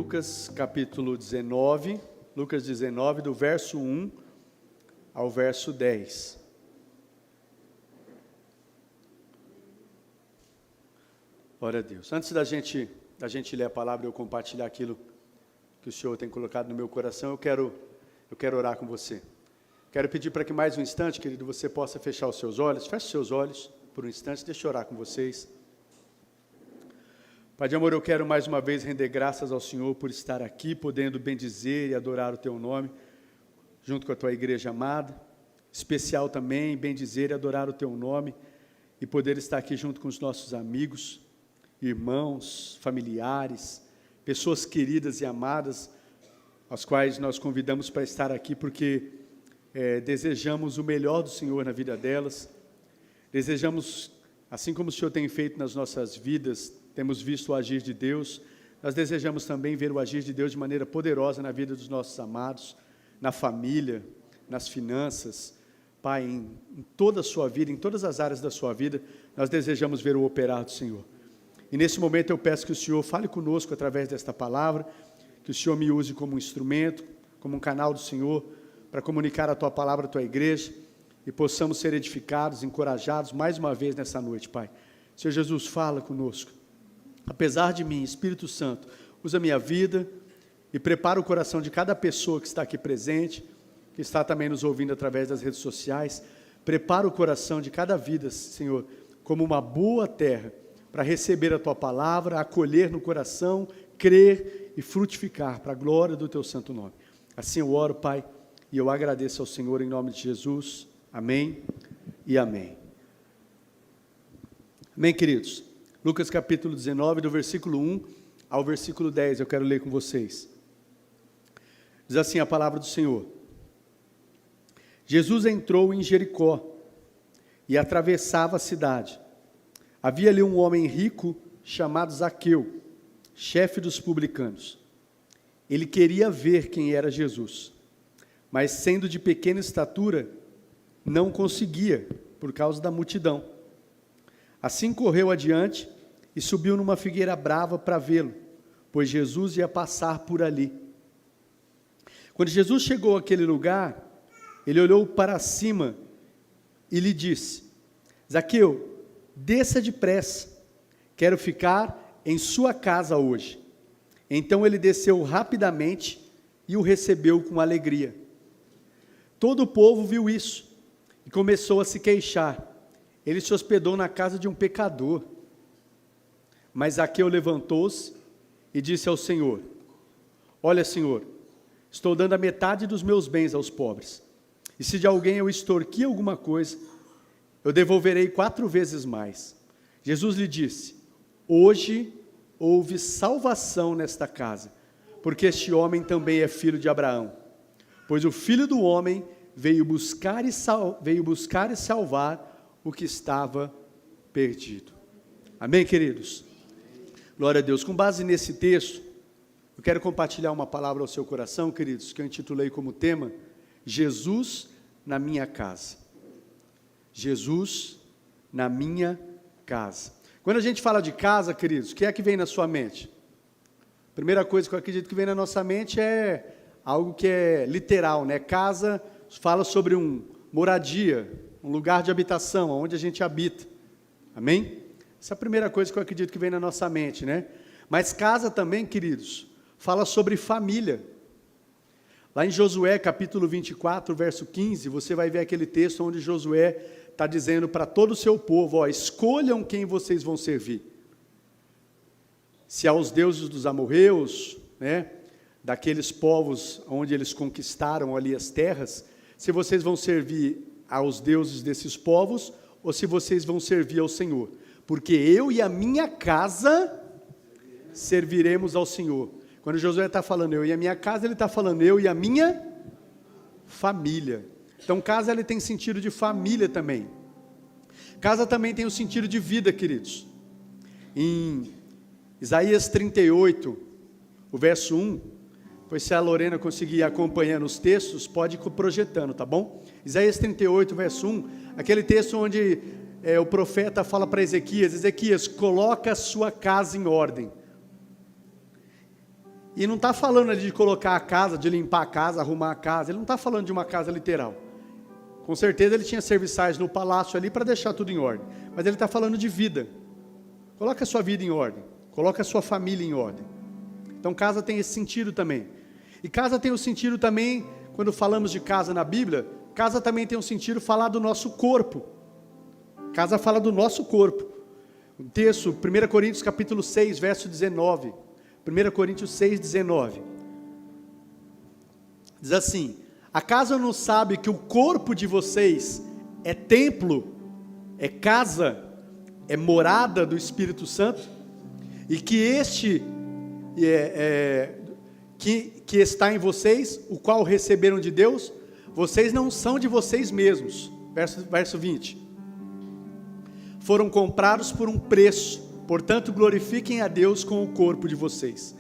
Lucas capítulo 19, Lucas 19, do verso 1 ao verso 10. Glória a Deus. Antes da gente ler a palavra e eu compartilhar aquilo que o Senhor tem colocado no meu coração, eu quero orar com você. Quero pedir para que mais um instante, querido, você possa fechar os seus olhos. Feche os seus olhos por um instante, deixa eu orar com vocês. Pai de amor, eu quero mais uma vez render graças ao Senhor por estar aqui, podendo bendizer e adorar o Teu nome, junto com a Tua igreja amada. Especial também, bendizer e adorar o Teu nome e poder estar aqui junto com os nossos amigos, irmãos, familiares, pessoas queridas e amadas, as quais nós convidamos para estar aqui, porque desejamos o melhor do Senhor na vida delas. Desejamos, assim como o Senhor tem feito nas nossas vidas, temos visto o agir de Deus, nós desejamos também ver o agir de Deus de maneira poderosa na vida dos nossos amados, na família, nas finanças. Pai, em toda a sua vida, em todas as áreas da sua vida, nós desejamos ver o operar do Senhor. E nesse momento eu peço que o Senhor fale conosco através desta palavra, que o Senhor me use como um instrumento, como um canal do Senhor, para comunicar a Tua palavra à Tua igreja, e possamos ser edificados, encorajados mais uma vez nessa noite, Pai. Senhor Jesus, fala conosco. Apesar de mim, Espírito Santo, usa a minha vida e prepara o coração de cada pessoa que está aqui presente, que está também nos ouvindo através das redes sociais. Prepara o coração de cada vida, Senhor, como uma boa terra, para receber a Tua palavra, acolher no coração, crer e frutificar para a glória do Teu santo nome. Assim eu oro, Pai, e eu agradeço ao Senhor em nome de Jesus. Amém e amém. Amém, queridos? Lucas capítulo 19, do versículo 1 ao versículo 10, eu quero ler com vocês. Diz assim a palavra do Senhor. Jesus entrou em Jericó e atravessava a cidade. Havia ali um homem rico chamado Zaqueu, chefe dos publicanos. Ele queria ver quem era Jesus, mas sendo de pequena estatura, não conseguia, por causa da multidão. Assim correu adiante e subiu numa figueira brava para vê-lo, pois Jesus ia passar por ali. Quando Jesus chegou àquele lugar, ele olhou para cima e lhe disse: Zaqueu, desça depressa, quero ficar em sua casa hoje. Então ele desceu rapidamente e o recebeu com alegria. Todo o povo viu isso e começou a se queixar. Ele se hospedou na casa de um pecador. Mas Zaqueu levantou-se e disse ao Senhor: Olha, Senhor, estou dando a metade dos meus bens aos pobres. E se de alguém eu extorquir alguma coisa, eu devolverei 4 vezes mais. Jesus lhe disse: Hoje houve salvação nesta casa, porque este homem também é filho de Abraão. Pois o Filho do Homem veio buscar e salvar o que estava perdido. Amém, queridos? Glória a Deus. Com base nesse texto, eu quero compartilhar uma palavra ao seu coração, queridos, que eu intitulei como tema, Jesus na minha casa. Jesus na minha casa. Quando a gente fala de casa, queridos, o que é que vem na sua mente? A primeira coisa que eu acredito que vem na nossa mente é algo que é literal, né? Casa fala sobre moradia, um lugar de habitação, onde a gente habita. Amém? Essa é a primeira coisa que eu acredito que vem na nossa mente, né? Mas casa também, queridos, fala sobre família. Lá em Josué, capítulo 24, verso 15, você vai ver aquele texto onde Josué está dizendo para todo o seu povo, escolham quem vocês vão servir. Se aos deuses dos amorreus, né, daqueles povos onde eles conquistaram ali as terras, se vocês vão servir aos deuses desses povos, ou se vocês vão servir ao Senhor. Porque eu e a minha casa serviremos ao Senhor. Quando Josué está falando eu e a minha casa, ele está falando eu e a minha família. Então casa ele tem sentido de família também. Casa também tem o sentido de vida, queridos. Em Isaías 38, o verso 1, pois se a Lorena conseguir ir acompanhando os textos, pode ir projetando, tá bom? Isaías 38, verso 1, aquele texto onde o profeta fala para Ezequias, coloca a sua casa em ordem. E não está falando ali de colocar a casa, de limpar a casa, arrumar a casa. Ele não está falando de uma casa literal. Com certeza ele tinha serviçais no palácio ali para deixar tudo em ordem. Mas ele está falando de vida. Coloca a sua vida em ordem. Coloca a sua família em ordem. Então casa tem esse sentido também. E casa tem o sentido também, quando falamos de casa na Bíblia, casa também tem um sentido falar do nosso corpo. Casa fala do nosso corpo. O texto, 1 Coríntios capítulo 6, verso 19. 1 Coríntios 6, 19. Diz assim: acaso não sabe que o corpo de vocês é templo, é casa, é morada do Espírito Santo? E que este que está em vocês, o qual receberam de Deus, vocês não são de vocês mesmos. Verso 20. Foram comprados por um preço, portanto glorifiquem a Deus com o corpo de vocês.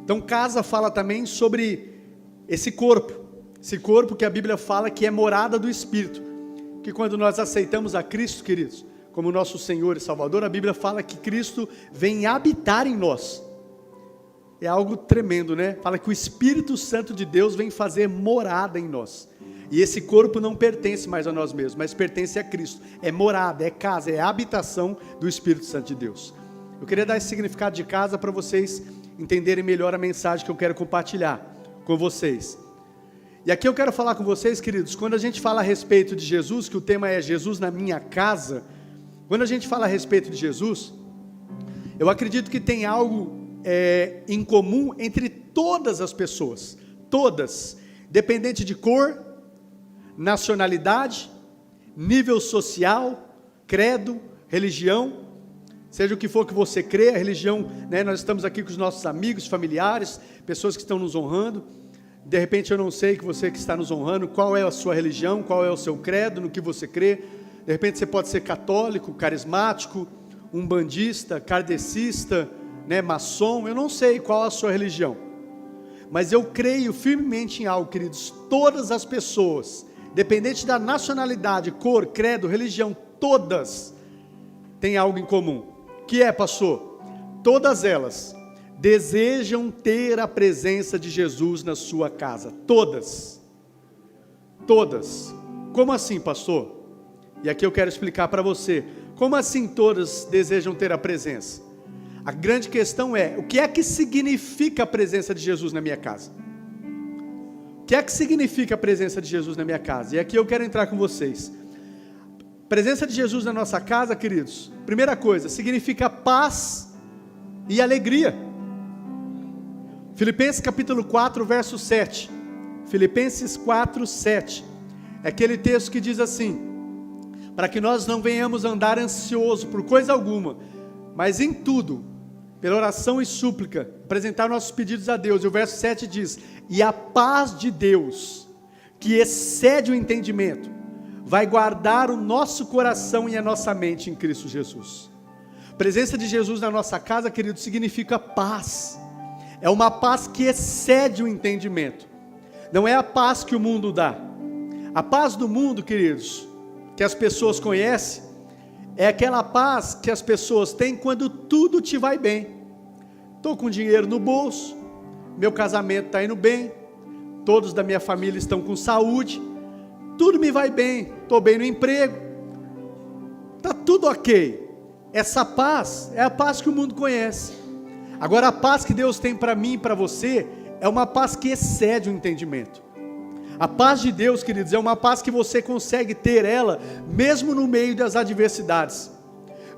Então casa fala também sobre esse corpo que a Bíblia fala que é morada do Espírito, que quando nós aceitamos a Cristo, queridos, como nosso Senhor e Salvador, a Bíblia fala que Cristo vem habitar em nós. É algo tremendo, né? Fala que o Espírito Santo de Deus vem fazer morada em nós. E esse corpo não pertence mais a nós mesmos, mas pertence a Cristo. É morada, é casa, é habitação do Espírito Santo de Deus. Eu queria dar esse significado de casa para vocês entenderem melhor a mensagem que eu quero compartilhar com vocês. E aqui eu quero falar com vocês, queridos, quando a gente fala a respeito de Jesus, que o tema é Jesus na minha casa, quando a gente fala a respeito de Jesus, eu acredito que tem algo em comum entre todas as pessoas, todas, independente de cor, nacionalidade, nível social, credo, religião, seja o que for que você crê, a religião, né, nós estamos aqui com os nossos amigos, familiares, pessoas que estão nos honrando. De repente eu não sei, que você que está nos honrando, qual é a sua religião, qual é o seu credo, no que você crê. De repente você pode ser católico, carismático, umbandista, kardecista, né, maçom, eu não sei qual a sua religião, mas eu creio firmemente em algo, queridos. Todas as pessoas, independente da nacionalidade, cor, credo, religião, todas têm algo em comum. Que é, pastor? Todas elas desejam ter a presença de Jesus na sua casa. Todas. Todas. Como assim, pastor? E aqui eu quero explicar para você. Como assim todas desejam ter a presença? A grande questão é, o que é que significa a presença de Jesus na minha casa? O que é que significa a presença de Jesus na minha casa? E aqui eu quero entrar com vocês. A presença de Jesus na nossa casa, queridos, primeira coisa, significa paz e alegria. Filipenses capítulo 4, verso 7. Filipenses 4, 7. É aquele texto que diz assim: para que nós não venhamos andar ansioso por coisa alguma, mas em tudo, pela oração e súplica, apresentar nossos pedidos a Deus. E o verso 7 diz: e a paz de Deus, que excede o entendimento, vai guardar o nosso coração e a nossa mente em Cristo Jesus. A presença de Jesus na nossa casa, querido, significa paz. É uma paz que excede o entendimento. Não é a paz que o mundo dá. A paz do mundo, queridos, que as pessoas conhecem, é aquela paz que as pessoas têm quando tudo te vai bem. Estou com dinheiro no bolso, meu casamento está indo bem, todos da minha família estão com saúde, tudo me vai bem, estou bem no emprego, está tudo ok. Essa paz é a paz que o mundo conhece. Agora a paz que Deus tem para mim e para você é uma paz que excede o entendimento. A paz de Deus, queridos, é uma paz que você consegue ter ela, mesmo no meio das adversidades,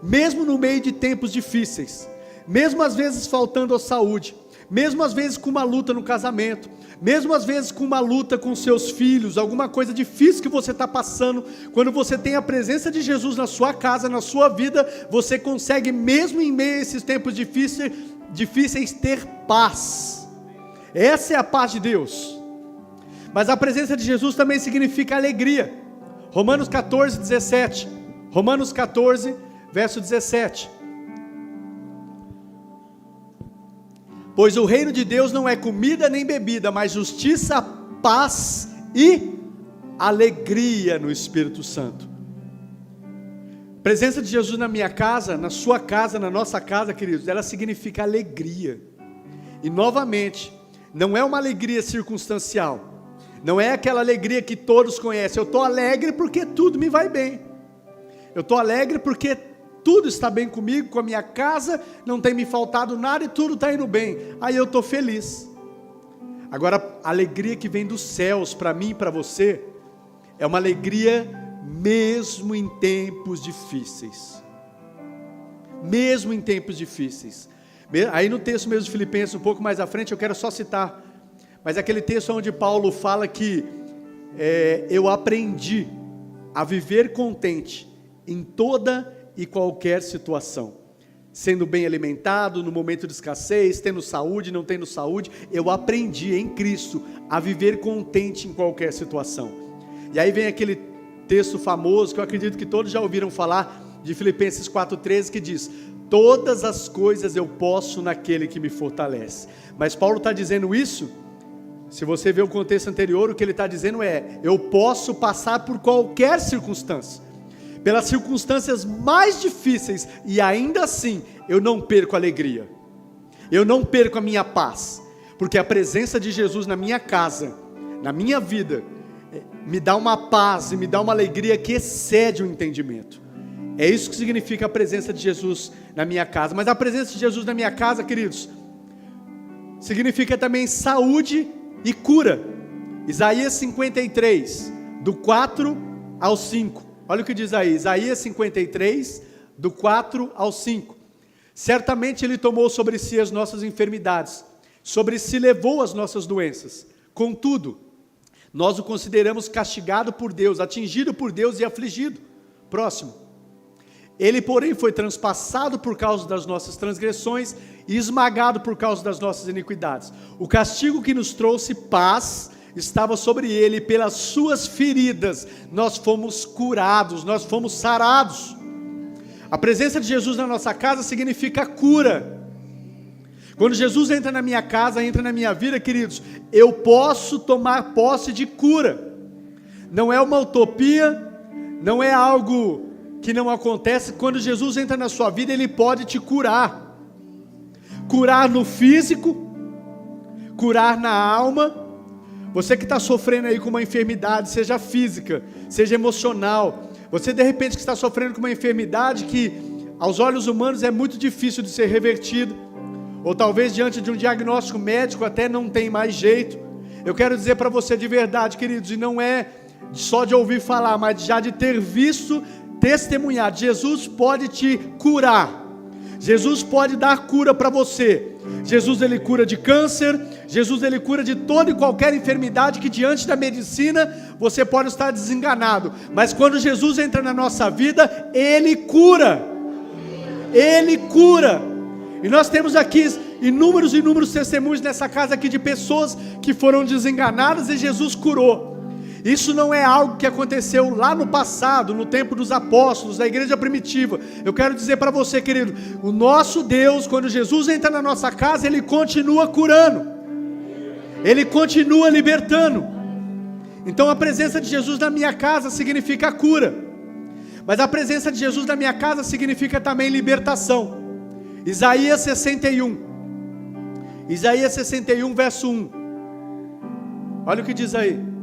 mesmo no meio de tempos difíceis, mesmo às vezes faltando a saúde, mesmo às vezes com uma luta no casamento, mesmo às vezes com uma luta com seus filhos, alguma coisa difícil que você está passando. Quando você tem a presença de Jesus na sua casa, na sua vida, você consegue, mesmo em meio a esses tempos difíceis, ter paz. Essa é a paz de Deus. Mas a presença de Jesus também significa alegria. Romanos 14, 17. Romanos 14, verso 17. Pois o reino de Deus não é comida nem bebida, mas justiça, paz e alegria no Espírito Santo. A presença de Jesus na minha casa, na sua casa, na nossa casa, queridos, ela significa alegria. E novamente, não é uma alegria circunstancial, não é aquela alegria que todos conhecem. Eu estou alegre porque tudo me vai bem, eu estou alegre porque tudo está bem comigo, com a minha casa, não tem me faltado nada e tudo está indo bem, aí eu estou feliz. Agora, a alegria que vem dos céus para mim e para você, é uma alegria mesmo em tempos difíceis. Mesmo em tempos difíceis. Aí no texto mesmo de Filipenses, um pouco mais à frente, eu quero só citar, mas aquele texto onde Paulo fala que eu aprendi a viver contente em toda e qualquer situação. Sendo bem alimentado, no momento de escassez, tendo saúde, não tendo saúde, eu aprendi em Cristo a viver contente em qualquer situação. E aí vem aquele texto famoso, que eu acredito que todos já ouviram falar, de Filipenses 4,13, que diz: todas as coisas eu posso naquele que me fortalece. Mas Paulo está dizendo isso, se você ver o contexto anterior, o que ele está dizendo é: eu posso passar por qualquer circunstância, pelas circunstâncias mais difíceis, e ainda assim, eu não perco a alegria, eu não perco a minha paz, porque a presença de Jesus na minha casa, na minha vida, me dá uma paz e me dá uma alegria que excede o entendimento. É isso que significa a presença de Jesus na minha casa. Mas a presença de Jesus na minha casa, queridos, significa também saúde e cura. Isaías 53, do 4 ao 5. Olha o que diz aí, Isaías 53, do 4 ao 5. Certamente Ele tomou sobre si as nossas enfermidades, sobre si levou as nossas doenças. Contudo, nós o consideramos castigado por Deus, atingido por Deus e afligido. Próximo. Ele, porém, foi transpassado por causa das nossas transgressões e esmagado por causa das nossas iniquidades. O castigo que nos trouxe paz estava sobre ele, e pelas suas feridas nós fomos curados, nós fomos sarados. A presença de Jesus na nossa casa significa cura. Quando Jesus entra na minha casa, entra na minha vida, queridos, eu posso tomar posse de cura. Não é uma utopia, não é algo que não acontece. Quando Jesus entra na sua vida, Ele pode te curar. Curar no físico, curar na alma. Você que está sofrendo aí com uma enfermidade, seja física, seja emocional, você de repente que está sofrendo com uma enfermidade que aos olhos humanos é muito difícil de ser revertida, ou talvez diante de um diagnóstico médico até não tem mais jeito. Eu quero dizer para você de verdade, queridos, e não é só de ouvir falar, mas já de ter visto, testemunhar, Jesus pode te curar. Jesus pode dar cura para você. Jesus, Ele cura de câncer. Jesus, Ele cura de toda e qualquer enfermidade que diante da medicina você pode estar desenganado. Mas quando Jesus entra na nossa vida, Ele cura. Ele cura. E nós temos aqui inúmeros testemunhos nessa casa aqui de pessoas que foram desenganadas e Jesus curou. Isso não é algo que aconteceu lá no passado, no tempo dos apóstolos, da igreja primitiva. Eu quero dizer para você, querido, o nosso Deus, quando Jesus entra na nossa casa, Ele continua curando, Ele continua libertando. Então a presença de Jesus na minha casa significa cura, mas a presença de Jesus na minha casa significa também libertação. Isaías 61, verso 1, olha o que diz aí: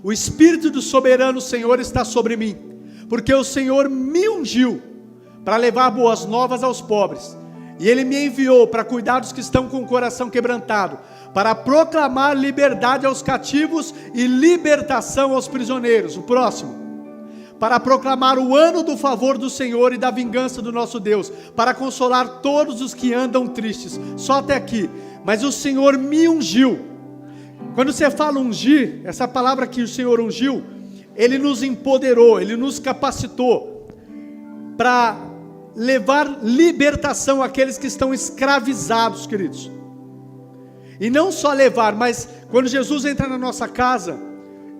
o Espírito do soberano Senhor está sobre mim, porque o Senhor me ungiu para levar boas novas aos pobres, e Ele me enviou para cuidar dos que estão com o coração quebrantado, para proclamar liberdade aos cativos e libertação aos prisioneiros. O próximo: para proclamar o ano do favor do Senhor e da vingança do nosso Deus, para consolar todos os que andam tristes. Só até aqui. Mas o Senhor me ungiu. Quando você fala ungir, essa palavra que o Senhor ungiu, Ele nos empoderou, Ele nos capacitou para levar libertação àqueles que estão escravizados, queridos. E não só levar, mas quando Jesus entra na nossa casa,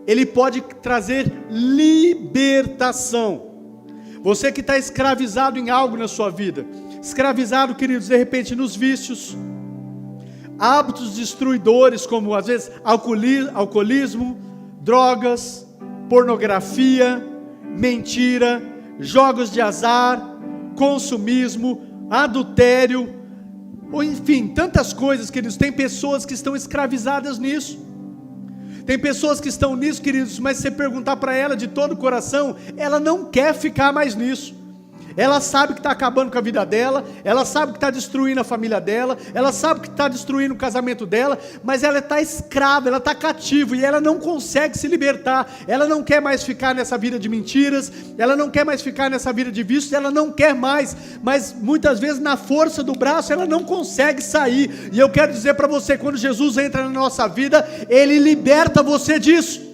Ele pode trazer libertação. Você que está escravizado em algo na sua vida, escravizado, queridos, de repente nos vícios, hábitos destruidores, como às vezes alcoolismo, drogas, pornografia, mentira, jogos de azar, consumismo, adultério, ou enfim, tantas coisas, queridos. Tem pessoas que estão escravizadas nisso. Tem pessoas que estão nisso, queridos, mas se você perguntar para ela de todo o coração, ela não quer ficar mais nisso. Ela sabe que está acabando com a vida dela, ela sabe que está destruindo a família dela, ela sabe que está destruindo o casamento dela, mas ela está escrava, ela está cativa e ela não consegue se libertar. Ela não quer mais ficar nessa vida de mentiras, ela não quer mais ficar nessa vida de vícios, ela não quer mais, mas muitas vezes na força do braço ela não consegue sair. E eu quero dizer para você, quando Jesus entra na nossa vida, Ele liberta você disso.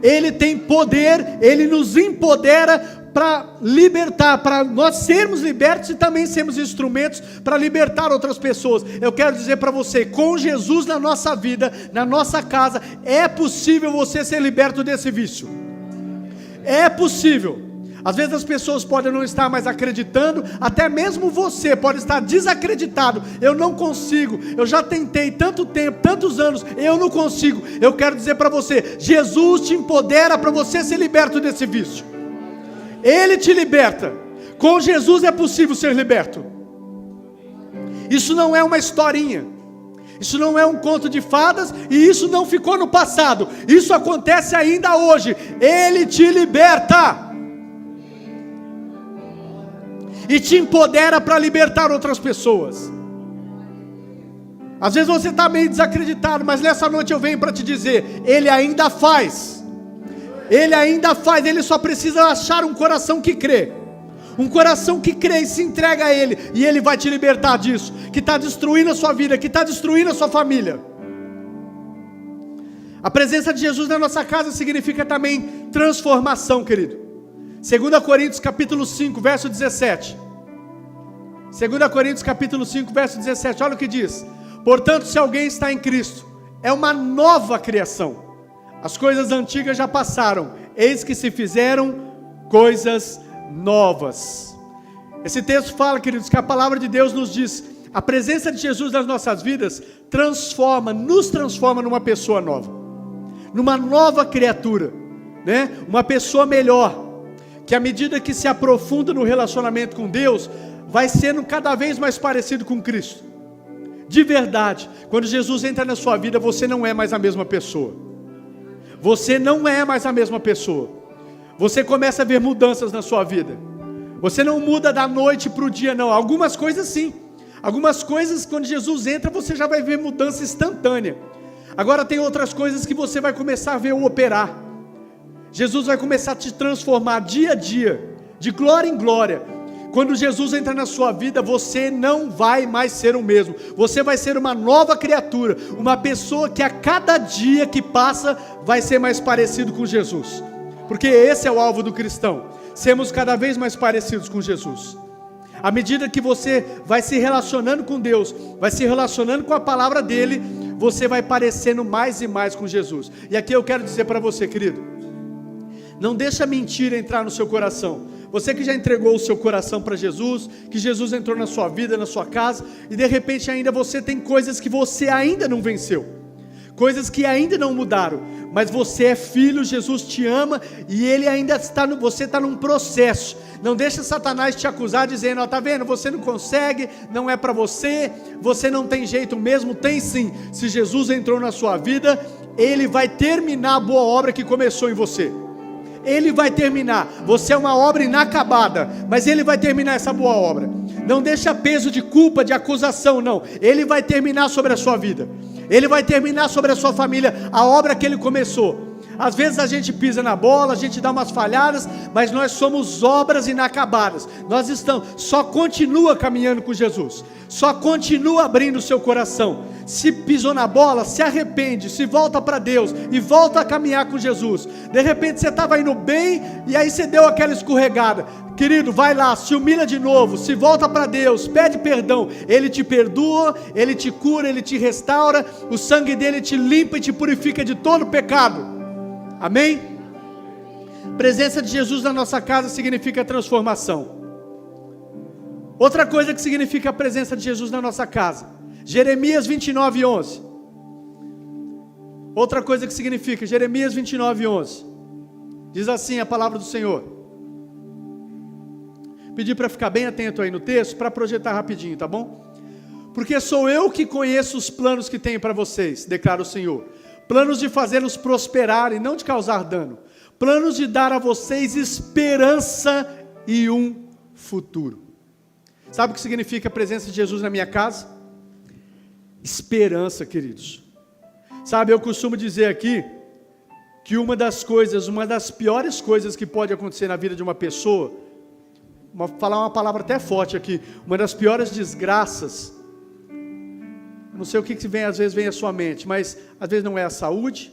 Ele tem poder, Ele nos empodera para libertar, para nós sermos libertos e também sermos instrumentos para libertar outras pessoas. Eu quero dizer para você, com Jesus na nossa vida, na nossa casa, é possível você ser liberto desse vício. É possível. Às vezes as pessoas podem não estar mais acreditando, até mesmo você pode estar desacreditado. Eu não consigo, eu já tentei tanto tempo, tantos anos, eu não consigo. Eu quero dizer para você, Jesus te empodera para você ser liberto desse vício. Ele te liberta. Com Jesus é possível ser liberto. Isso não é uma historinha, isso não é um conto de fadas, e isso não ficou no passado, isso acontece ainda hoje. Ele te liberta e te empodera para libertar outras pessoas. Às vezes você está meio desacreditado, mas nessa noite eu venho para te dizer, Ele ainda faz. Ele ainda faz, Ele só precisa achar um coração que crê. Um coração que crê e se entrega a Ele, e Ele vai te libertar disso, que está destruindo a sua vida, que está destruindo a sua família. A presença de Jesus na nossa casa significa também transformação, querido. 2 Coríntios capítulo 5, verso 17. 2 Coríntios capítulo 5, verso 17, olha o que diz. Portanto, se alguém está em Cristo, é uma nova criação. As coisas antigas já passaram, eis que se fizeram coisas novas. Esse texto fala, queridos, que a palavra de Deus nos diz, a presença de Jesus nas nossas vidas nos transforma numa pessoa nova, numa nova criatura, né? Uma pessoa melhor, que à medida que se aprofunda no relacionamento com Deus, vai sendo cada vez mais parecido com Cristo. De verdade, quando Jesus entra na sua vida, você não é mais a mesma pessoa. Você não é mais a mesma pessoa. Você começa a ver mudanças na sua vida. Você não muda da noite para o dia, não. Algumas coisas sim. Algumas coisas, quando Jesus entra, você já vai ver mudança instantânea. Agora tem outras coisas que você vai começar a ver o operar. Jesus vai começar a te transformar dia a dia, de glória em glória. Quando Jesus entra na sua vida, você não vai mais ser o mesmo. Você vai ser uma nova criatura, uma pessoa que a cada dia que passa vai ser mais parecido com Jesus. Porque esse é o alvo do cristão, sermos cada vez mais parecidos com Jesus. À medida que você vai se relacionando com Deus, vai se relacionando com a palavra dele, você vai parecendo mais e mais com Jesus. E aqui eu quero dizer para você, querido, não deixa a mentira entrar no seu coração. Você que já entregou o seu coração para Jesus, que Jesus entrou na sua vida, na sua casa, e de repente ainda você tem coisas que você ainda não venceu, coisas que ainda não mudaram, mas você é filho, Jesus te ama, e Ele ainda está, você está num processo. Não deixa Satanás te acusar dizendo, ó, tá vendo, você não consegue, não é para você, você não tem jeito mesmo. Tem sim. Se Jesus entrou na sua vida, Ele vai terminar a boa obra que começou em você. Ele vai terminar. Você é uma obra inacabada, mas Ele vai terminar essa boa obra. Não deixa peso de culpa, de acusação, não. Ele vai terminar sobre a sua vida. Ele vai terminar sobre a sua família a obra que Ele começou. Às vezes a gente pisa na bola, a gente dá umas falhadas, mas nós somos obras inacabadas. Nós estamos, só continua caminhando com Jesus, só continua abrindo o seu coração. Se pisou na bola, se arrepende, se volta para Deus e volta a caminhar com Jesus. De repente você estava indo bem e aí você deu aquela escorregada. Querido, vai lá, se humilha de novo, se volta para Deus, pede perdão. Ele te perdoa, Ele te cura, Ele te restaura, o sangue dele te limpa e te purifica de todo pecado. Amém? Presença de Jesus na nossa casa significa transformação. Outra coisa que significa a presença de Jesus na nossa casa, Jeremias 29:11. Outra coisa que significa, Jeremias 29:11. Diz assim a palavra do Senhor. Pedi para ficar bem atento aí no texto, para projetar rapidinho, tá bom? porque sou eu que conheço os planos que tenho para vocês, declara o Senhor. Planos de fazê-los prosperar e não de causar dano. Planos de dar a vocês esperança e um futuro. Sabe o que significa a presença de Jesus na minha casa? Esperança, queridos. Sabe, eu costumo dizer aqui que uma das piores coisas que pode acontecer na vida de uma pessoa, falar uma palavra até forte aqui, uma das piores desgraças, não sei o que às vezes vem à sua mente, mas às vezes não é a saúde,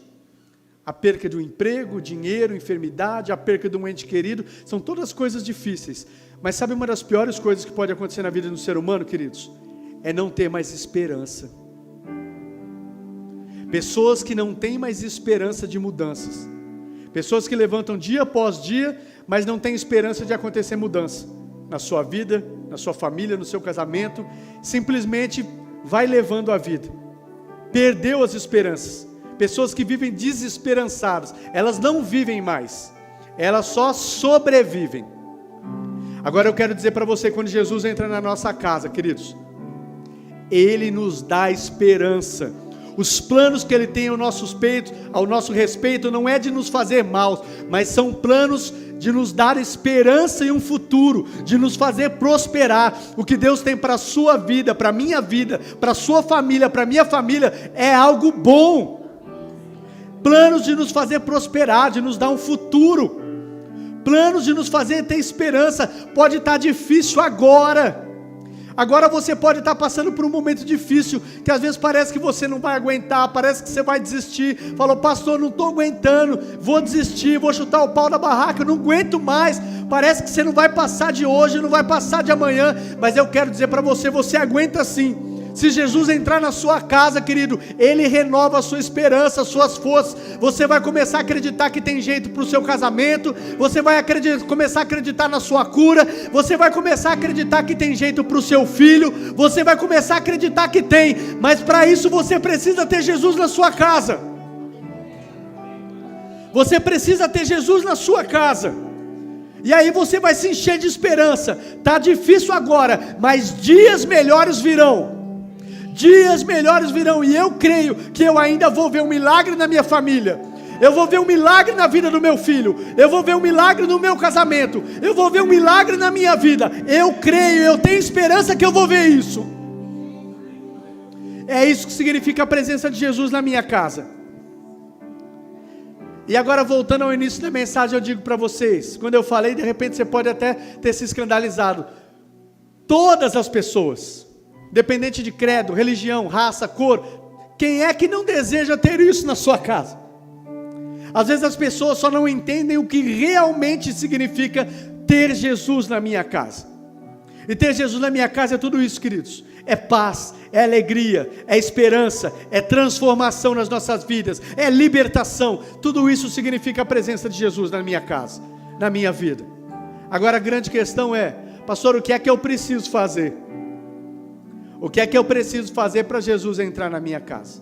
a perca de um emprego, dinheiro, enfermidade, a perca de um ente querido, são todas coisas difíceis. Mas sabe uma das piores coisas que pode acontecer na vida do ser humano, queridos? É não ter mais esperança. Pessoas que não têm mais esperança de mudanças. Pessoas que levantam dia após dia, mas não têm esperança de acontecer mudança. Na sua vida, na sua família, no seu casamento. Simplesmente vai levando a vida. Perdeu as esperanças. Pessoas que vivem desesperançadas. Elas não vivem mais. Elas só sobrevivem. Agora eu quero dizer para você, quando Jesus entra na nossa casa, queridos, Ele nos dá esperança. Os planos que Ele tem ao nosso respeito, não é de nos fazer mal, mas são planos de nos dar esperança e um futuro, de nos fazer prosperar. O que Deus tem para a sua vida, para a minha vida, para a sua família, para a minha família, é algo bom. Planos de nos fazer prosperar, de nos dar um futuro. Planos de nos fazer ter esperança. Pode estar difícil agora. Agora você pode estar passando por um momento difícil, que às vezes parece que você não vai aguentar, parece que você vai desistir. Falou, pastor, não estou aguentando, vou desistir, vou chutar o pau da barraca, eu não aguento mais. Parece que você não vai passar de hoje, não vai passar de amanhã. Mas eu quero dizer para você, você aguenta sim. Se Jesus entrar na sua casa, querido, Ele renova a sua esperança, as suas forças. Você vai começar a acreditar que tem jeito para o seu casamento. Você vai começar a acreditar na sua cura. Você vai começar a acreditar que tem jeito para o seu filho. Você vai começar a acreditar que tem. Mas para isso você precisa ter Jesus na sua casa. Você precisa ter Jesus na sua casa. E aí você vai se encher de esperança. Está difícil agora, mas dias melhores virão. Dias melhores virão, e eu creio que eu ainda vou ver um milagre na minha família. Eu vou ver um milagre na vida do meu filho. Eu vou ver um milagre no meu casamento. Eu vou ver um milagre na minha vida. Eu creio, eu tenho esperança que eu vou ver isso. É isso que significa a presença de Jesus na minha casa. E agora voltando ao início da mensagem, eu digo para vocês, quando eu falei, de repente você pode até ter se escandalizado. Todas as pessoas, independente de credo, religião, raça, cor, quem é que não deseja ter isso na sua casa? Às vezes as pessoas só não entendem o que realmente significa ter Jesus na minha casa. E ter Jesus na minha casa é tudo isso, queridos. É paz, é alegria, é esperança, é transformação nas nossas vidas, é libertação. Tudo isso significa a presença de Jesus na minha casa, na minha vida. Agora a grande questão é, pastor, o que é que eu preciso fazer? O que é que eu preciso fazer para Jesus entrar na minha casa?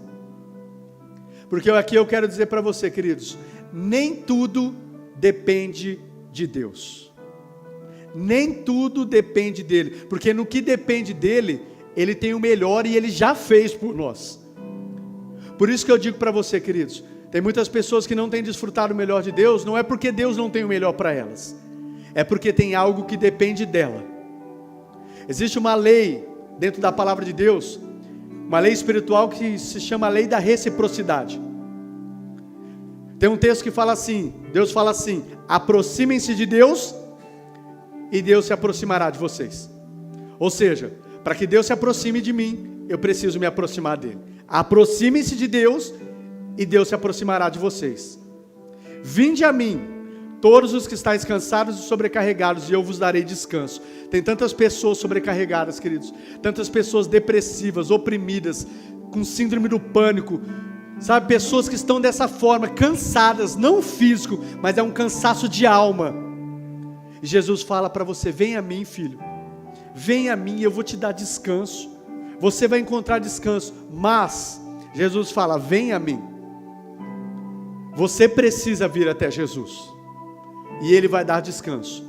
Porque aqui eu quero dizer para você, queridos, nem tudo depende de Deus. Nem tudo depende dEle. Porque no que depende dEle, Ele tem o melhor e Ele já fez por nós. Por isso que eu digo para você, queridos, tem muitas pessoas que não têm desfrutado o melhor de Deus, não é porque Deus não tem o melhor para elas. É porque tem algo que depende dela. Existe uma lei dentro da palavra de Deus, uma lei espiritual que se chama a lei da reciprocidade. Tem um texto que fala assim, Deus fala assim, aproximem-se de Deus e Deus se aproximará de vocês. Ou seja, para que Deus se aproxime de mim, eu preciso me aproximar dele. Aproximem-se de Deus e Deus se aproximará de vocês. Vinde a mim, todos os que estáis cansados e sobrecarregados, e eu vos darei descanso. Tem tantas pessoas sobrecarregadas, queridos, tantas pessoas depressivas, oprimidas, com síndrome do pânico, sabe, pessoas que estão dessa forma, cansadas, não físico, mas é um cansaço de alma. E Jesus fala para você, vem a mim, filho, vem a mim, eu vou te dar descanso, você vai encontrar descanso. Mas Jesus fala, vem a mim, você precisa vir até Jesus, e Ele vai dar descanso.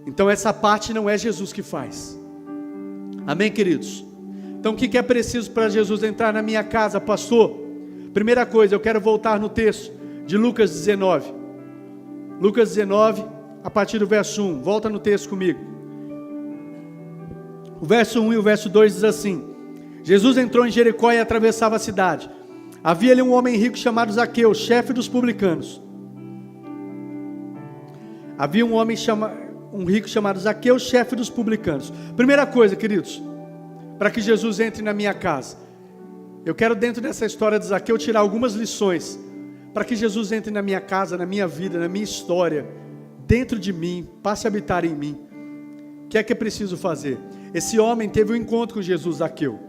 Então essa parte não é Jesus que faz. Amém, queridos? Então o que é preciso para Jesus entrar na minha casa, pastor? Primeira coisa, eu quero voltar no texto de Lucas 19. Lucas 19, a partir do verso 1. Volta no texto comigo. O verso 1 e o verso 2 diz assim: Jesus entrou em Jericó e atravessava a cidade. Havia ali um homem rico chamado Zaqueu, chefe dos publicanos. Havia um rico chamado Zaqueu, chefe dos publicanos. Primeira coisa, queridos, para que Jesus entre na minha casa, eu quero, dentro dessa história de Zaqueu, tirar algumas lições, para que Jesus entre na minha casa, na minha vida, na minha história, dentro de mim, passe a habitar em mim. O que é preciso fazer? Esse homem teve um encontro com Jesus, Zaqueu.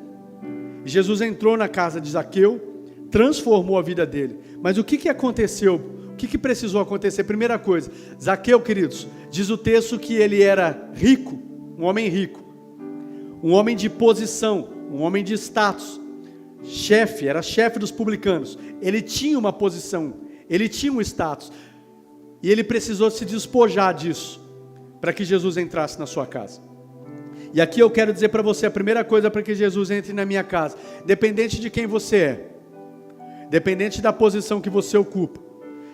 Jesus entrou na casa de Zaqueu, transformou a vida dele. Mas o que aconteceu? O que precisou acontecer? Primeira coisa, Zaqueu, queridos, diz o texto que ele era rico, um homem rico, um homem de posição, um homem de status, era chefe dos publicanos. Ele tinha uma posição, ele tinha um status, e ele precisou se despojar disso, para que Jesus entrasse na sua casa. E aqui eu quero dizer para você, a primeira coisa para que Jesus entre na minha casa, dependente de quem você é, dependente da posição que você ocupa,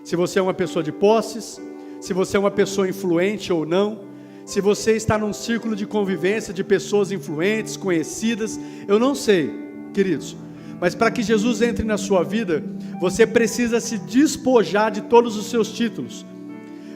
se você é uma pessoa de posses, se você é uma pessoa influente ou não, se você está num círculo de convivência de pessoas influentes, conhecidas, eu não sei, queridos, mas para que Jesus entre na sua vida, você precisa se despojar de todos os seus títulos.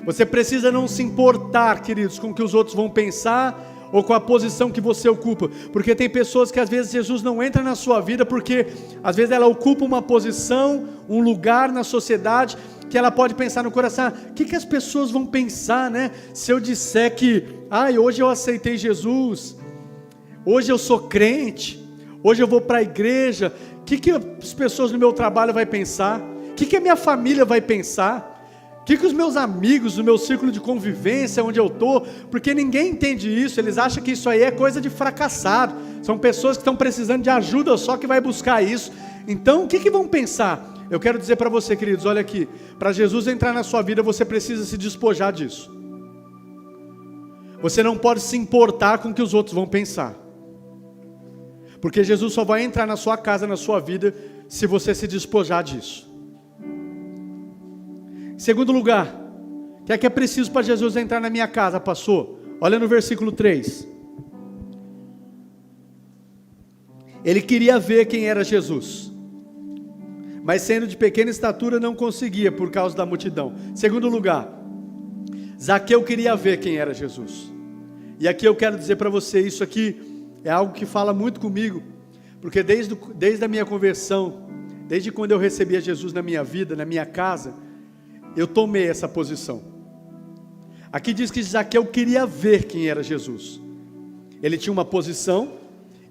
Você precisa não se importar, queridos, com o que os outros vão pensar, ou com a posição que você ocupa, porque tem pessoas que às vezes Jesus não entra na sua vida, porque às vezes ela ocupa uma posição, um lugar na sociedade, que ela pode pensar no coração, o que as pessoas vão pensar, né? Se eu disser que, hoje eu aceitei Jesus, hoje eu sou crente, hoje eu vou para a igreja, o que as pessoas no meu trabalho vão pensar? O que a minha família vai pensar? O que os meus amigos, o meu círculo de convivência, onde eu estou, porque ninguém entende isso, eles acham que isso aí é coisa de fracassado, são pessoas que estão precisando de ajuda só que vai buscar isso. Então o que vão pensar? Eu quero dizer para você, queridos, olha aqui, para Jesus entrar na sua vida, você precisa se despojar disso. Você não pode se importar com o que os outros vão pensar, porque Jesus só vai entrar na sua casa, na sua vida, se você se despojar disso. Segundo lugar, o que é preciso para Jesus entrar na minha casa, pastor? Olha no versículo 3. Ele queria ver quem era Jesus, mas sendo de pequena estatura não conseguia por causa da multidão. Segundo lugar, Zaqueu queria ver quem era Jesus. E aqui eu quero dizer para você, isso aqui é algo que fala muito comigo, porque desde a minha conversão, desde quando eu recebi a Jesus na minha vida, na minha casa, eu tomei essa posição. Aqui diz que Zaqueu queria ver quem era Jesus. Ele tinha uma posição,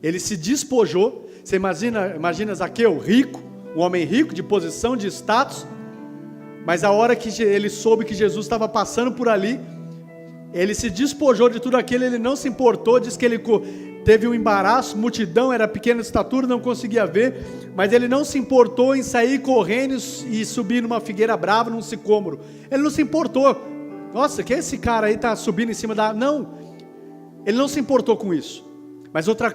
ele se despojou. Você imagina Zaqueu, rico, um homem rico, de posição, de status, mas a hora que ele soube que Jesus estava passando por ali, ele se despojou de tudo aquilo, ele não se importou, diz que ele teve um embaraço, multidão, era pequena estatura, não conseguia ver, mas ele não se importou em sair correndo e subir numa figueira brava, num sicômoro. Ele não se importou. Nossa, que esse cara aí está subindo em cima da... Não, ele não se importou com isso. Mas outra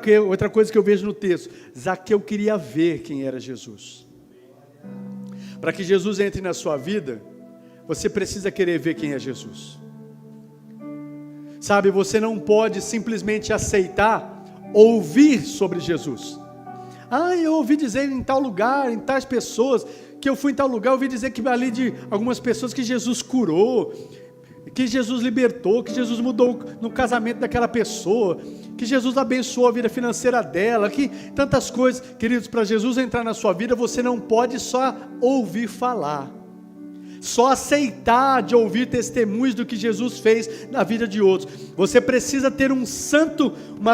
coisa que eu vejo no texto, Zaqueu queria ver quem era Jesus. Para que Jesus entre na sua vida, você precisa querer ver quem é Jesus. Sabe, você não pode simplesmente aceitar, ouvir sobre Jesus. Eu ouvi dizer em tal lugar, em tais pessoas, que eu fui em tal lugar, eu ouvi dizer que ali de algumas pessoas que Jesus curou, que Jesus libertou, que Jesus mudou no casamento daquela pessoa, que Jesus abençoou a vida financeira dela, que tantas coisas. Queridos, para Jesus entrar na sua vida, você não pode só ouvir falar, só aceitar de ouvir testemunhos do que Jesus fez na vida de outros. Você precisa ter uma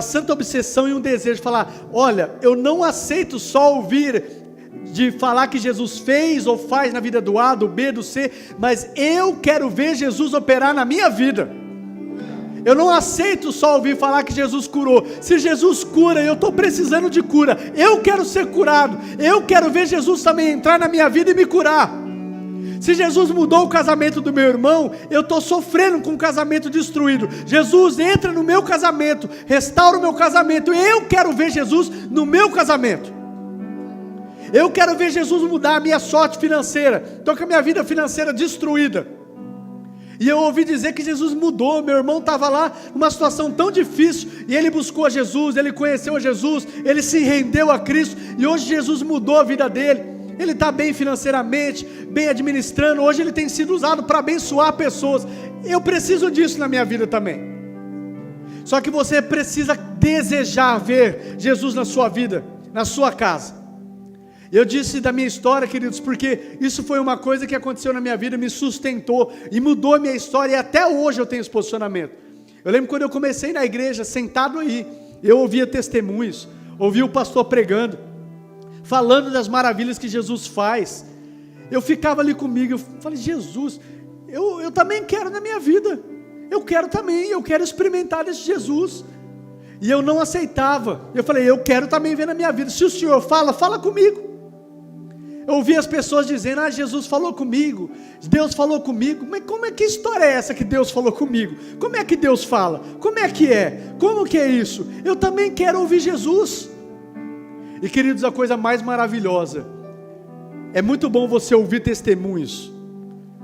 santa obsessão e um desejo de falar, olha, eu não aceito só ouvir de falar que Jesus fez ou faz na vida do A, do B, do C, mas eu quero ver Jesus operar na minha vida. Eu não aceito só ouvir falar que Jesus curou. Se Jesus cura, eu estou precisando de cura, eu quero ser curado, eu quero ver Jesus também entrar na minha vida e me curar. Se Jesus mudou o casamento do meu irmão, eu estou sofrendo com um casamento destruído. Jesus, entra no meu casamento, restaura o meu casamento. Eu quero ver Jesus no meu casamento. Eu quero ver Jesus mudar a minha sorte financeira. Estou com a minha vida financeira destruída. E eu ouvi dizer que Jesus mudou. Meu irmão estava lá numa situação tão difícil, e ele buscou a Jesus, ele conheceu a Jesus, ele se rendeu a Cristo, e hoje Jesus mudou a vida dele. Ele está bem financeiramente, bem administrando. Hoje ele tem sido usado para abençoar pessoas. Eu preciso disso na minha vida também. Só que você precisa desejar ver Jesus na sua vida, na sua casa. Eu disse da minha história, queridos, porque isso foi uma coisa que aconteceu na minha vida, me sustentou e mudou a minha história, e até hoje eu tenho esse posicionamento. Eu lembro quando eu comecei na igreja, sentado aí, eu ouvia testemunhos, ouvia o pastor pregando, falando das maravilhas que Jesus faz. Eu ficava ali comigo, eu falei, Jesus, eu também quero na minha vida, eu quero experimentar esse Jesus. E eu não aceitava. Eu falei, eu quero também ver na minha vida. Se o Senhor fala comigo. Eu ouvi as pessoas dizendo, Jesus falou comigo, Deus falou comigo. Mas como é que história é essa que Deus falou comigo? Como é que Deus fala? Como é que é? Como que é isso? Eu também quero ouvir Jesus. E queridos, a coisa mais maravilhosa, é muito bom você ouvir testemunhos,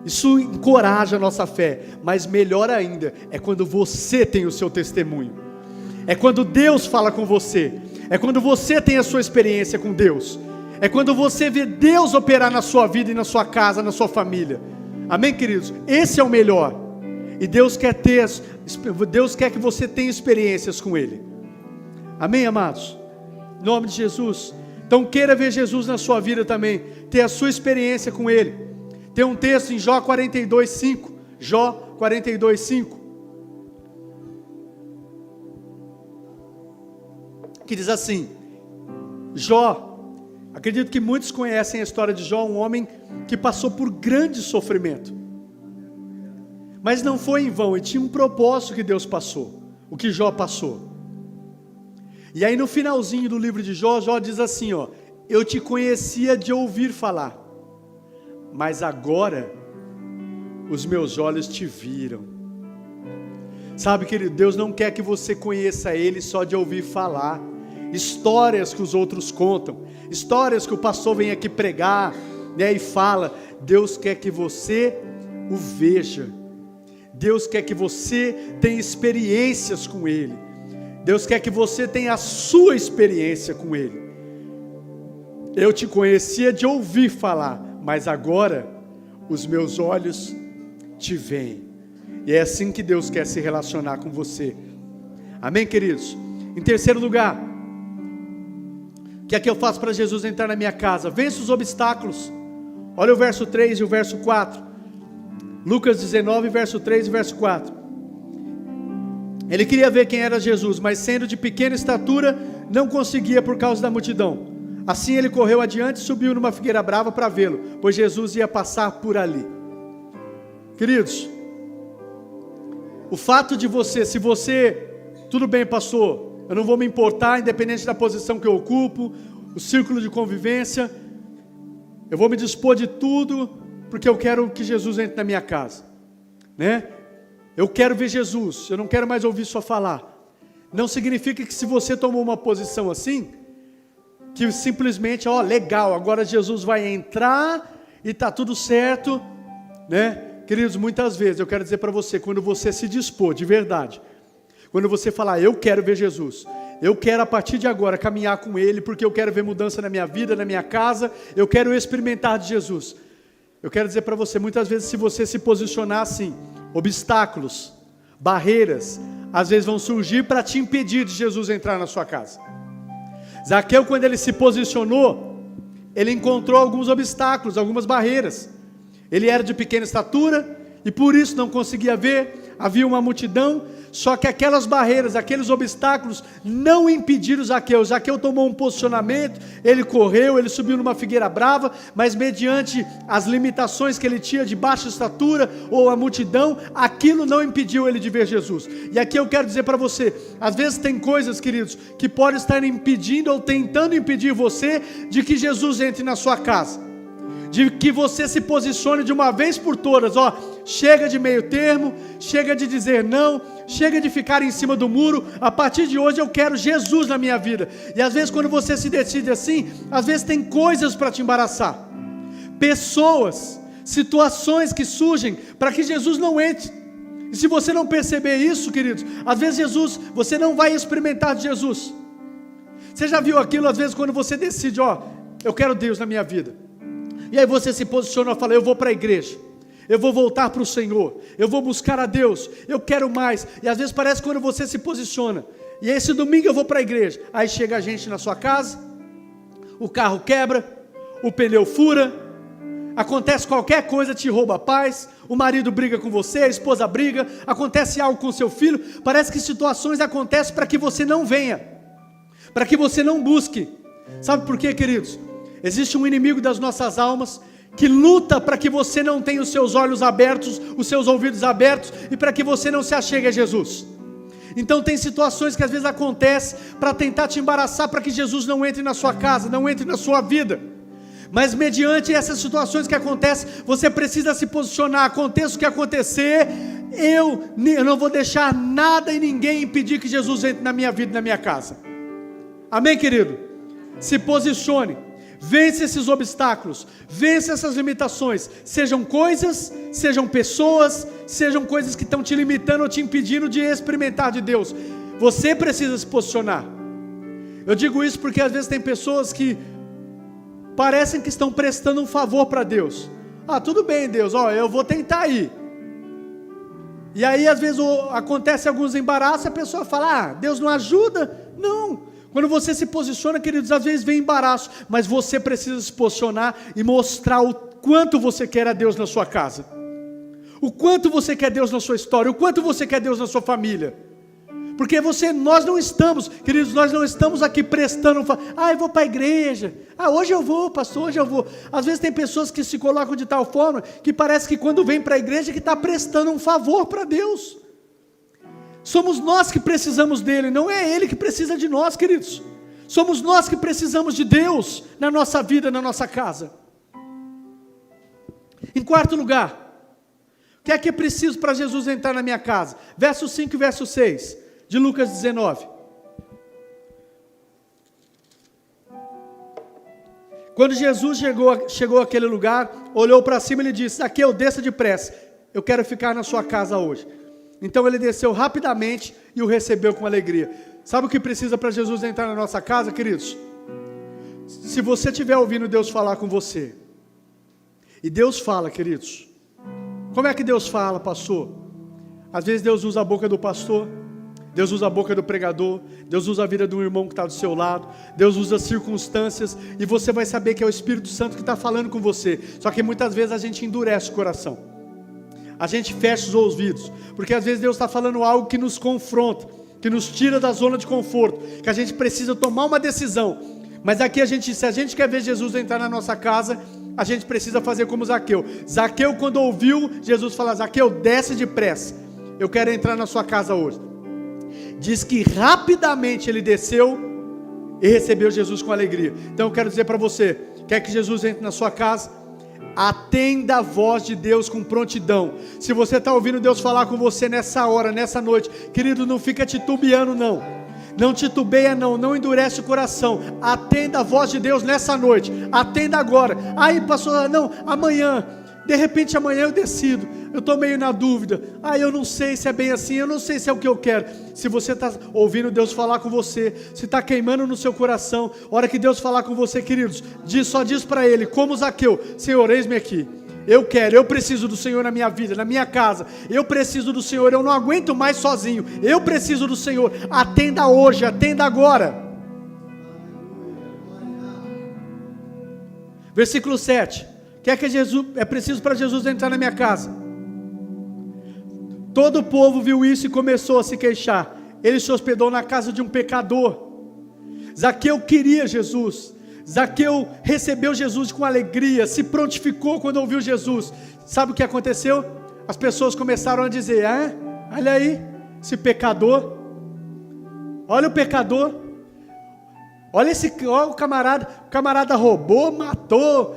isso encoraja a nossa fé, mas melhor ainda, é quando você tem o seu testemunho, é quando Deus fala com você, é quando você tem a sua experiência com Deus, é quando você vê Deus operar na sua vida e na sua casa, na sua família. Amém, queridos? Esse é o melhor. E Deus quer que você tenha experiências com Ele. Amém, amados? Em nome de Jesus. Então queira ver Jesus na sua vida também, ter a sua experiência com Ele. Tem um texto em Jó 42:5, Jó 42:5, que diz assim: Jó, acredito que muitos conhecem a história de Jó, um homem que passou por grande sofrimento, mas não foi em vão, e tinha um propósito que Deus passou, o que Jó passou. E aí no finalzinho do livro de Jó, Jó diz assim, eu te conhecia de ouvir falar, mas agora os meus olhos te viram. Sabe, querido, Deus não quer que você conheça Ele só de ouvir falar, histórias que os outros contam, histórias que o pastor vem aqui pregar, né, e fala. Deus quer que você o veja, Deus quer que você tenha experiências com Ele, Deus quer que você tenha a sua experiência com Ele. Eu te conhecia de ouvir falar, mas agora os meus olhos te veem. E é assim que Deus quer se relacionar com você. Amém, queridos? Em terceiro lugar, o que é que eu faço para Jesus entrar na minha casa? Vença os obstáculos. Olha o verso 3 e o verso 4. Lucas 19, verso 3 e verso 4. Ele queria ver quem era Jesus, mas sendo de pequena estatura, não conseguia por causa da multidão. Assim ele correu adiante e subiu numa figueira brava para vê-lo, pois Jesus ia passar por ali. Queridos, o fato de você, se você, tudo bem, pastor, eu não vou me importar, independente da posição que eu ocupo, o círculo de convivência, eu vou me dispor de tudo, porque eu quero que Jesus entre na minha casa, né? Eu quero ver Jesus, eu não quero mais ouvir só falar. Não significa que se você tomou uma posição assim, que simplesmente, legal, agora Jesus vai entrar e está tudo certo, né? Queridos, muitas vezes eu quero dizer para você, quando você se dispor de verdade, quando você falar, eu quero ver Jesus, eu quero a partir de agora caminhar com Ele, porque eu quero ver mudança na minha vida, na minha casa, eu quero experimentar de Jesus. Eu quero dizer para você, muitas vezes se você se posicionar assim, obstáculos, barreiras, às vezes vão surgir para te impedir de Jesus entrar na sua casa. Zaqueu, quando ele se posicionou, ele encontrou alguns obstáculos, algumas barreiras. Ele era de pequena estatura e por isso não conseguia ver, havia uma multidão, só que aquelas barreiras, aqueles obstáculos não impediram Zaqueu. Zaqueu tomou um posicionamento, ele correu, ele subiu numa figueira brava, mas mediante as limitações que ele tinha de baixa estatura ou a multidão, aquilo não impediu ele de ver Jesus. E aqui eu quero dizer para você, às vezes tem coisas, queridos, que podem estar impedindo ou tentando impedir você de que Jesus entre na sua casa. de que você se posicione de uma vez por todas, chega de meio termo, chega de dizer não, chega de ficar em cima do muro, a partir de hoje eu quero Jesus na minha vida. E às vezes quando você se decide assim, às vezes tem coisas para te embaraçar, pessoas, situações que surgem para que Jesus não entre. E se você não perceber isso, queridos, às vezes você não vai experimentar de Jesus. Você já viu aquilo às vezes quando você decide, eu quero Deus na minha vida, e aí você se posiciona e fala, eu vou para a igreja, eu vou voltar para o Senhor, eu vou buscar a Deus, eu quero mais. E às vezes parece quando você se posiciona, e esse domingo eu vou para a igreja, aí chega a gente na sua casa, o carro quebra, o pneu fura, acontece qualquer coisa, te rouba a paz, o marido briga com você, a esposa briga, acontece algo com seu filho, parece que situações acontecem para que você não venha, para que você não busque. Sabe por quê, queridos? Existe um inimigo das nossas almas que luta para que você não tenha os seus olhos abertos, os seus ouvidos abertos, e para que você não se achegue a Jesus. Então tem situações que às vezes acontecem para tentar te embaraçar, para que Jesus não entre na sua casa, não entre na sua vida. Mas mediante essas situações que acontecem, você precisa se posicionar, aconteça o que acontecer, eu não vou deixar nada e ninguém impedir que Jesus entre na minha vida e na minha casa. Amém, querido? Se posicione, vence esses obstáculos, vence essas limitações, sejam coisas, sejam pessoas, sejam coisas que estão te limitando ou te impedindo de experimentar de Deus. Você precisa se posicionar. Eu digo isso porque às vezes tem pessoas que parecem que estão prestando um favor para Deus. Tudo bem, Deus, eu vou tentar ir. E aí às vezes acontece alguns embaraços e a pessoa fala, Deus não ajuda. Não, quando você se posiciona, queridos, às vezes vem embaraço, mas você precisa se posicionar e mostrar o quanto você quer a Deus na sua casa, o quanto você quer Deus na sua história, o quanto você quer Deus na sua família. Porque nós não estamos, queridos, nós não estamos aqui prestando, eu vou para a igreja, hoje eu vou, pastor, hoje eu vou. Às vezes tem pessoas que se colocam de tal forma, que parece que quando vem para a igreja, que está prestando um favor para Deus. Somos nós que precisamos dele, não é ele que precisa de nós, queridos. Somos nós que precisamos de Deus na nossa vida, na nossa casa. Em quarto lugar, o que é que é preciso para Jesus entrar na minha casa? Verso 5 e verso 6. De Lucas 19. Quando Jesus chegou àquele lugar, olhou para cima e lhe disse, Zaqueu, desça depressa, eu quero ficar na sua casa hoje. Então ele desceu rapidamente e o recebeu com alegria. Sabe o que precisa para Jesus entrar na nossa casa, queridos? Se você estiver ouvindo Deus falar com você, e Deus fala, queridos, como é que Deus fala, pastor? Às vezes Deus usa a boca do pastor, Deus usa a boca do pregador, Deus usa a vida do irmão que está do seu lado, Deus usa circunstâncias, e você vai saber que é o Espírito Santo que está falando com você. Só que muitas vezes a gente endurece o coração, a gente fecha os ouvidos, porque às vezes Deus está falando algo que nos confronta, que nos tira da zona de conforto, que a gente precisa tomar uma decisão. Mas aqui se a gente quer ver Jesus entrar na nossa casa, a gente precisa fazer como Zaqueu. Zaqueu, quando ouviu Jesus falar, Zaqueu, desce depressa, eu quero entrar na sua casa hoje. Diz que rapidamente ele desceu e recebeu Jesus com alegria. Então eu quero dizer para você, quer que Jesus entre na sua casa? Atenda a voz de Deus com prontidão. Se você está ouvindo Deus falar com você nessa hora, nessa noite, querido, não fica titubeando não. Não titubeia não endurece o coração. Atenda a voz de Deus nessa noite. Atenda agora. Aí pastor, não, amanhã. De repente amanhã eu decido, eu estou meio na dúvida, eu não sei se é bem assim, eu não sei se é o que eu quero. Se você está ouvindo Deus falar com você, se está queimando no seu coração, a hora que Deus falar com você, queridos, só diz para Ele, como Zaqueu, Senhor, eis-me aqui, eu preciso do Senhor na minha vida, na minha casa, eu preciso do Senhor, eu não aguento mais sozinho, eu preciso do Senhor, atenda hoje, atenda agora. Versículo 7. O que é preciso para Jesus entrar na minha casa? Todo o povo viu isso e começou a se queixar. Ele se hospedou na casa de um pecador. Zaqueu queria Jesus. Zaqueu recebeu Jesus com alegria, se prontificou quando ouviu Jesus. Sabe o que aconteceu? As pessoas começaram a dizer, olha aí, esse pecador. Olha o pecador. Olha o camarada roubou, matou.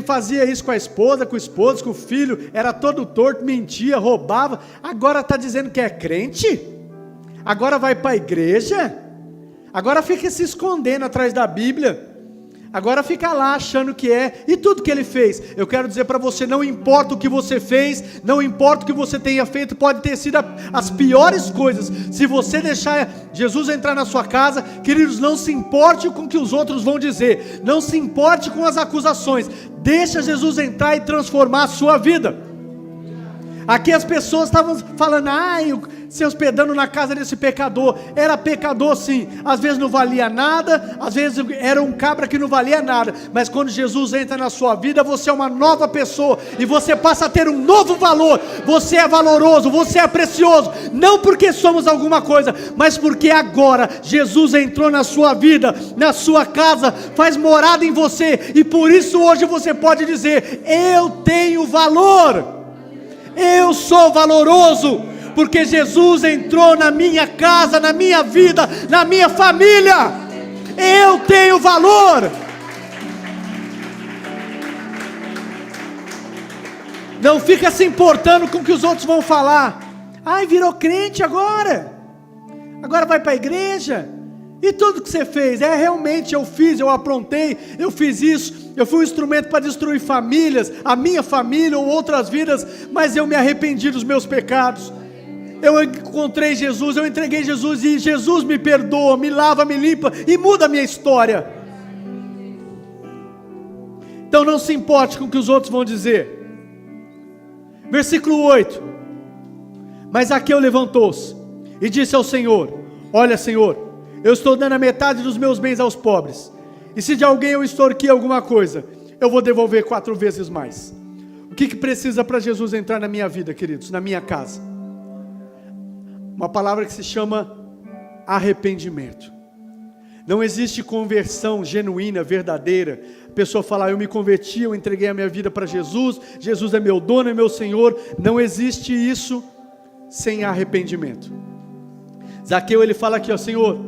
fazia isso com a esposa, com o esposo, com o filho, era todo torto, mentia, roubava. Agora está dizendo que é crente? Agora vai para a igreja? Agora fica se escondendo atrás da Bíblia? Agora fica lá achando que é, e tudo que ele fez, eu quero dizer para você, não importa o que você fez, não importa o que você tenha feito, pode ter sido as piores coisas, se você deixar Jesus entrar na sua casa, queridos, não se importe com o que os outros vão dizer, não se importe com as acusações, deixa Jesus entrar e transformar a sua vida. Aqui as pessoas estavam falando, se hospedando na casa desse pecador. Era pecador sim, às vezes não valia nada, às vezes era um cabra que não valia nada, mas quando Jesus entra na sua vida, você é uma nova pessoa, e você passa a ter um novo valor, você é valoroso, você é precioso, não porque somos alguma coisa, mas porque agora Jesus entrou na sua vida, na sua casa, faz morada em você, e por isso hoje você pode dizer, eu tenho valor, eu sou valoroso, porque Jesus entrou na minha casa, na minha vida, na minha família. Eu tenho valor. Não fica se importando com o que os outros vão falar. Virou crente agora vai para a igreja. E tudo que você fez, realmente eu fiz, eu aprontei, eu fiz isso, eu fui um instrumento para destruir famílias, a minha família ou outras vidas, mas eu me arrependi dos meus pecados. Eu encontrei Jesus, eu entreguei Jesus e Jesus me perdoa, me lava, me limpa e muda a minha história. Então não se importe com o que os outros vão dizer. Versículo 8. Mas Zaqueu levantou-se e disse ao Senhor: olha, Senhor, eu estou dando a metade dos meus bens aos pobres, e se de alguém eu extorquir alguma coisa, eu vou devolver 4 vezes mais. O que precisa para Jesus entrar na minha vida, queridos, na minha casa? Uma palavra que se chama arrependimento. Não existe conversão genuína, verdadeira. A pessoa fala, eu me converti, eu entreguei a minha vida para Jesus, Jesus é meu dono, é meu Senhor. Não existe isso sem arrependimento. Zaqueu, ele fala aqui, Senhor,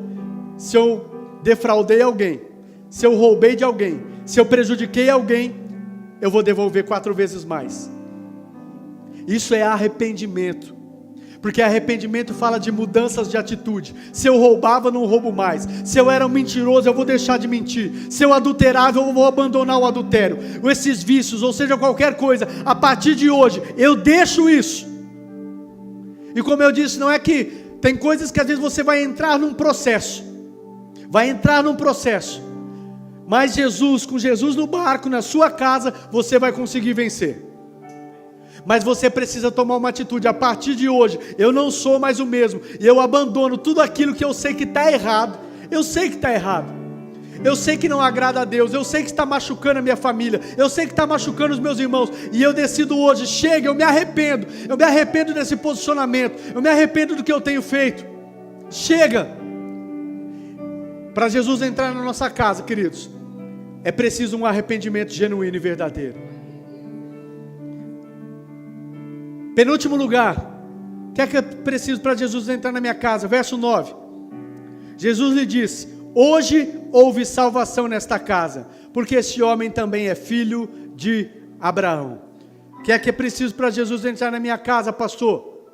se eu defraudei alguém, se eu roubei de alguém, se eu prejudiquei alguém, eu vou devolver 4 vezes mais. Isso é arrependimento, porque arrependimento fala de mudanças de atitude. Se eu roubava, não roubo mais. Se eu era um mentiroso, eu vou deixar de mentir. Se eu adulterava, eu vou abandonar o adultério. Esses vícios, ou seja, qualquer coisa, a partir de hoje, eu deixo isso. E como eu disse, não é que tem coisas que às vezes você vai entrar num processo, mas com Jesus no barco, na sua casa, você vai conseguir vencer. Mas você precisa tomar uma atitude, a partir de hoje, eu não sou mais o mesmo, e eu abandono tudo aquilo que eu sei que está errado, eu sei que não agrada a Deus, eu sei que está machucando a minha família, eu sei que está machucando os meus irmãos, e eu decido hoje, chega, eu me arrependo desse posicionamento, eu me arrependo do que eu tenho feito, chega. Para Jesus entrar na nossa casa, queridos, é preciso um arrependimento genuíno e verdadeiro. Penúltimo lugar, o que é preciso para Jesus entrar na minha casa? Verso 9, Jesus lhe disse, hoje houve salvação nesta casa, porque este homem também é filho de Abraão. O que é preciso para Jesus entrar na minha casa, pastor?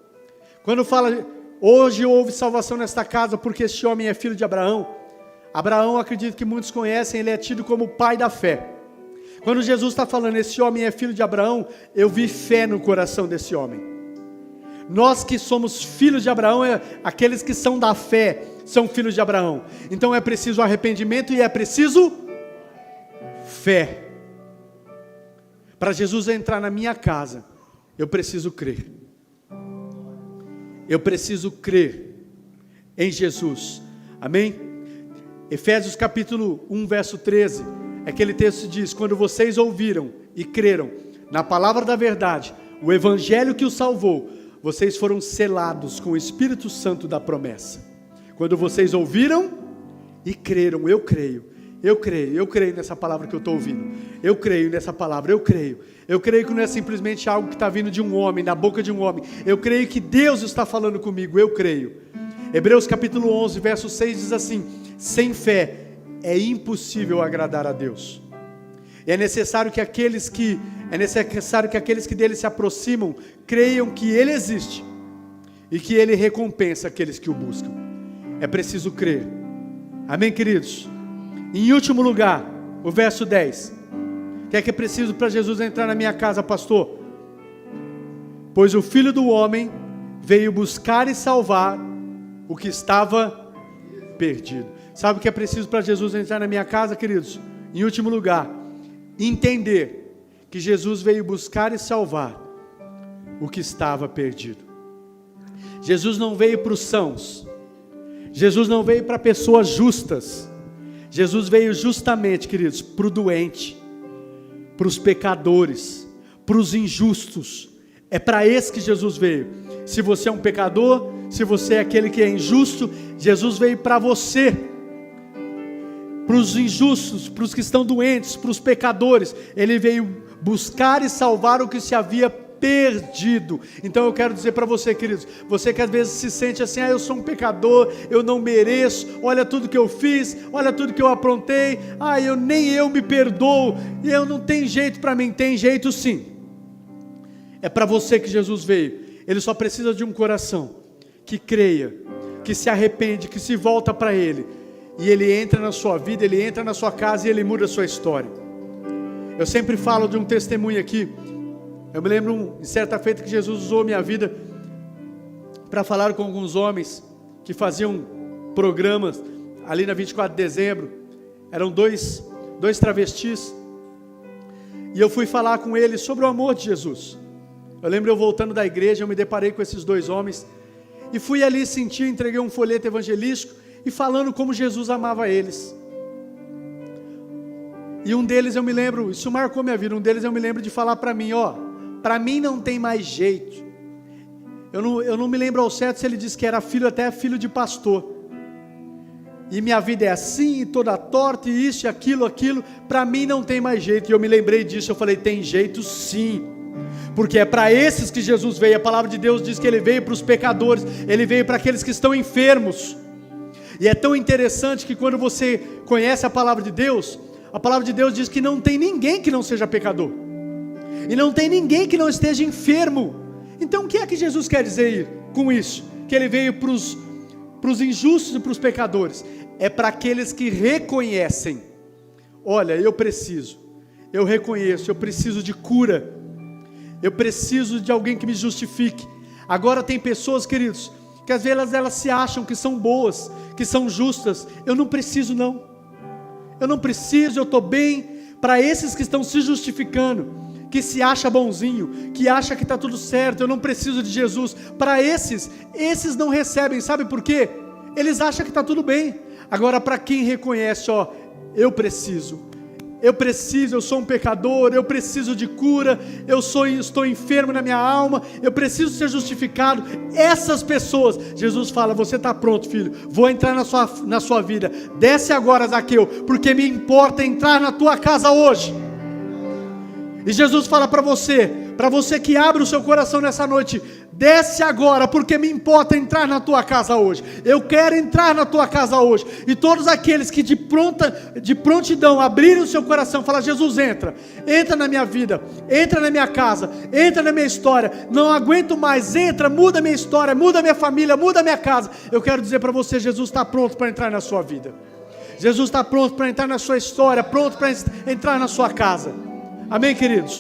Quando fala, hoje houve salvação nesta casa, porque este homem é filho de Abraão. Abraão, acredito que muitos conhecem, ele é tido como o pai da fé. Quando Jesus está falando, esse homem é filho de Abraão, eu vi fé no coração desse homem. Nós que somos filhos de Abraão, aqueles que são da fé, são filhos de Abraão. Então é preciso arrependimento e é preciso fé. Para Jesus entrar na minha casa, eu preciso crer. Eu preciso crer em Jesus. Amém? Efésios capítulo 1, verso 13. Aquele texto diz, quando vocês ouviram e creram na palavra da verdade, o evangelho que os salvou, vocês foram selados com o Espírito Santo da promessa. Quando vocês ouviram e creram, eu creio nessa palavra que eu estou ouvindo, eu creio nessa palavra, eu creio que não é simplesmente algo que está vindo de um homem, na boca de um homem, eu creio que Deus está falando comigo, eu creio. Hebreus capítulo 11, verso 6 diz assim, sem fé é impossível agradar a Deus. E é necessário que aqueles que dele se aproximam creiam que ele existe e que ele recompensa aqueles que o buscam. É preciso crer. Amém, queridos? Em último lugar, o verso 10. O que é preciso para Jesus entrar na minha casa, pastor? Pois o Filho do Homem veio buscar e salvar o que estava perdido. Sabe o que é preciso para Jesus entrar na minha casa, queridos? Em último lugar, entender que Jesus veio buscar e salvar o que estava perdido. Jesus não veio para os sãos. Jesus não veio para pessoas justas. Jesus veio justamente, queridos, para o doente, para os pecadores, para os injustos. É para esse que Jesus veio. Se você é um pecador, se você é aquele que é injusto, Jesus veio para você. Para os injustos, para os que estão doentes, para os pecadores. Ele veio buscar e salvar o que se havia perdido. Então eu quero dizer para você, queridos, você que às vezes se sente assim, eu sou um pecador, eu não mereço, olha tudo que eu fiz, olha tudo que eu aprontei, nem eu me perdoo, e eu não tenho jeito para mim. Tem jeito sim. É para você que Jesus veio. Ele só precisa de um coração que creia, que se arrepende, que se volta para Ele, e Ele entra na sua vida, Ele entra na sua casa e Ele muda a sua história. Eu sempre falo de um testemunho aqui. Eu me lembro de certa feita que Jesus usou minha vida para falar com alguns homens que faziam programas ali na 24 de dezembro. Eram dois travestis, e eu fui falar com eles sobre o amor de Jesus. Eu lembro eu voltando da igreja, eu me deparei com esses dois homens, e fui ali sentir, entreguei um folheto evangelístico, e falando como Jesus amava eles. E um deles eu me lembro, isso marcou minha vida, um deles eu me lembro de falar para mim, para mim não tem mais jeito. Eu não me lembro ao certo se ele disse que era até filho de pastor. E minha vida é assim, toda torta, e isso, e aquilo, para mim não tem mais jeito. E eu me lembrei disso, eu falei, tem jeito sim. Porque é para esses que Jesus veio. A palavra de Deus diz que Ele veio para os pecadores, Ele veio para aqueles que estão enfermos. E é tão interessante que quando você conhece a palavra de Deus diz que não tem ninguém que não seja pecador, e não tem ninguém que não esteja enfermo. Então o que é que Jesus quer dizer com isso? Que Ele veio para os injustos e para os pecadores. É para aqueles que reconhecem, olha, eu reconheço, eu preciso de cura, eu preciso de alguém que me justifique. Agora tem pessoas, queridos, que às vezes elas se acham que são boas, que são justas. Eu não preciso não, eu estou bem. Para esses que estão se justificando, que se acha bonzinho, que acha que está tudo certo, eu não preciso de Jesus. Para esses não recebem, sabe por quê? Eles acham que está tudo bem. Agora para quem reconhece, eu sou um pecador, eu preciso de cura, estou enfermo na minha alma, eu preciso ser justificado. Essas pessoas, Jesus fala, você está pronto, filho, vou entrar na sua vida, desce agora, Zaqueu, porque me importa entrar na tua casa hoje. E Jesus fala para você que abre o seu coração nessa noite, desce agora, porque me importa entrar na tua casa hoje. Eu quero entrar na tua casa hoje. E todos aqueles que de prontidão abrirem o seu coração, falam, Jesus, entra na minha vida, entra na minha casa, entra na minha história, não aguento mais, entra, muda a minha história, muda a minha família, muda a minha casa. Eu quero dizer para você, Jesus está pronto para entrar na sua vida. Jesus está pronto para entrar na sua história, pronto para entrar na sua casa. Amém, queridos?